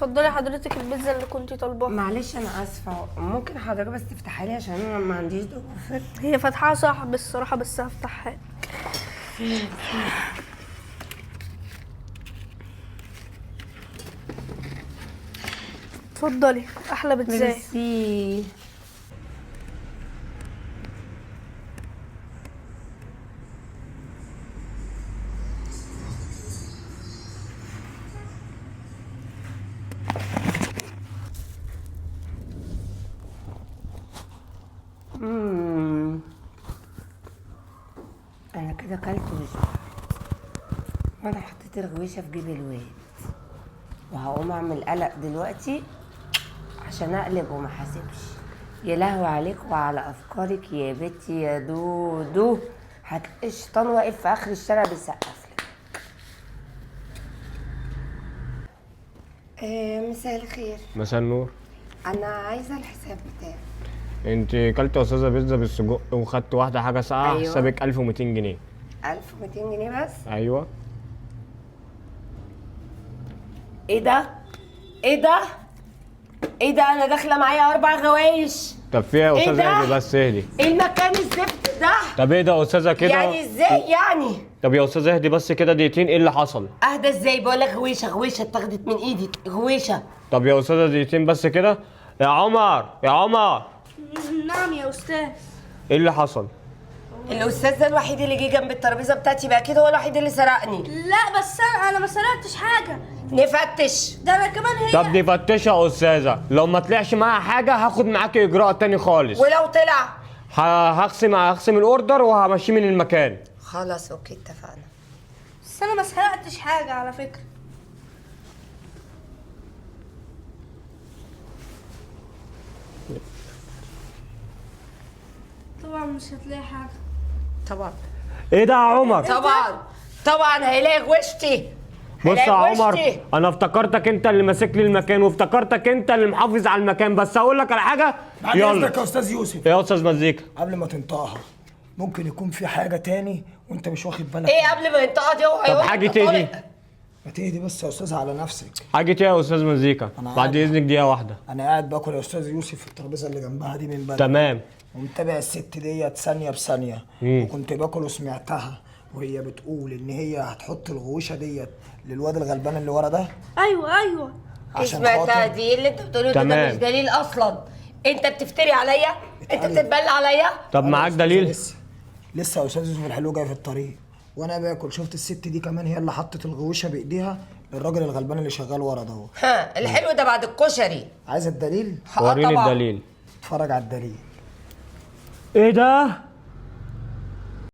اتفضلي حضرتك البيتزا اللي كنتي طالباها. معلش انا اسفه، ممكن حضرتك بس تفتحها لي عشان انا ما عنديش ضغط. هي فتحها صح بالصراحه، بس هفتحها. اتفضلي احلى بيتزا. ميرسي. انا كده اكلت وشبعت، وانا حطيت الغويشه في جيب الواد، وهقوم اعمل قلق دلوقتي عشان اقلب وما حاسبش. يا لهوي عليك وعلى افكارك يا بنتي يا دودو، هتلاقي الشيطان واقف في اخر الشارع بيسقف لك. مساء الخير. مساء النور. انا عايزه الحساب بتاعي. انت كلت يا استاذه بيتزا بالسجق وخدت واحده حاجه ساقعه. أيوة. حسابك 1200 جنيه. 1200 جنيه بس؟ ايوه. ايه ده؟ ايه ده؟ ايه ده؟ انا داخله معايا 4 غوايش. طب فيها يا إيه استاذه ده؟ اهدي بس اهدي. ايه المكان الزفت ده؟ طب ايه ده يا استاذه كده؟ يعني ازاي يعني؟ طب يا استاذه اهدي بس كده دقيقتين، ايه اللي حصل؟ اهدى ازاي؟ بقول لك غويشه اتاخدت من ايدي، غويشه. طب يا استاذه دقيقتين بس كده. يا عمر يا عمر. نعم يا استاذ. ايه اللي حصل؟ الاستاذ ده الوحيد اللي جه جنب الترابيزه بتاعتي، بقى كده هو الوحيد اللي سرقني. لا بس انا ما سرقتش حاجه. نفتش. ده انا كمان هي. طب دي فتشه يا استاذه، لو ما طلعش معاها حاجه هاخد معاكي اجراء تاني خالص. ولو طلع هقسم الاوردر وهمشيه من المكان. خلاص اوكي اتفقنا. بس انا ما سرقتش حاجه على فكره. طبعا مش هتلاقي حاجه. طبعا. ايه ده يا عمر؟ طبعا هيلاقي غوشتي. بص يا هيلاقي عمر، غوشتي. انا افتكرتك انت اللي ماسك لي المكان وافتكرتك انت اللي محافظ على المكان، بس اقول لك على حاجه. بعد اذنك يا استاذ يوسف، يا استاذ مزيكا، قبل ما تنطقها ممكن يكون في حاجه تاني وانت مش واخد بالك. ايه قبل ما ينطقها دي؟ هو طب حاجه تاني. ما تهدي بس يا استاذ على نفسك. حاجه ايه يا استاذ مزيكا؟ أنا بعد قاعد. اذنك دقيقه واحده. انا قاعد باكل يا استاذ يوسف في الترابيزه اللي جنبها دي من بدري، تمام. ومتابع الست ديت ثانيه بثانيه، وكنت باكل وسمعتها وهي بتقول ان هي هتحط الغويشه ديت للواد الغلبان اللي ورا ده. ايوه عشان سمعتها خاطر دي اللي انت بتقوله ده تمام. مش دليل اصلا. انت بتفتري عليا، انت بتتبلى عليا. طب معاك دليل؟ لسه يا استاذ يوسف الحلو جاي في الطريق وانا باكل شفت الست دي كمان هي اللي حطت الغويشه بايديها للراجل الغلبان اللي شغال ورا ده. ها الحلو ده بعد الكشري. عايز الدليل؟ وريني طبعا. الدليل. اتفرج على الدليل. ايه ده؟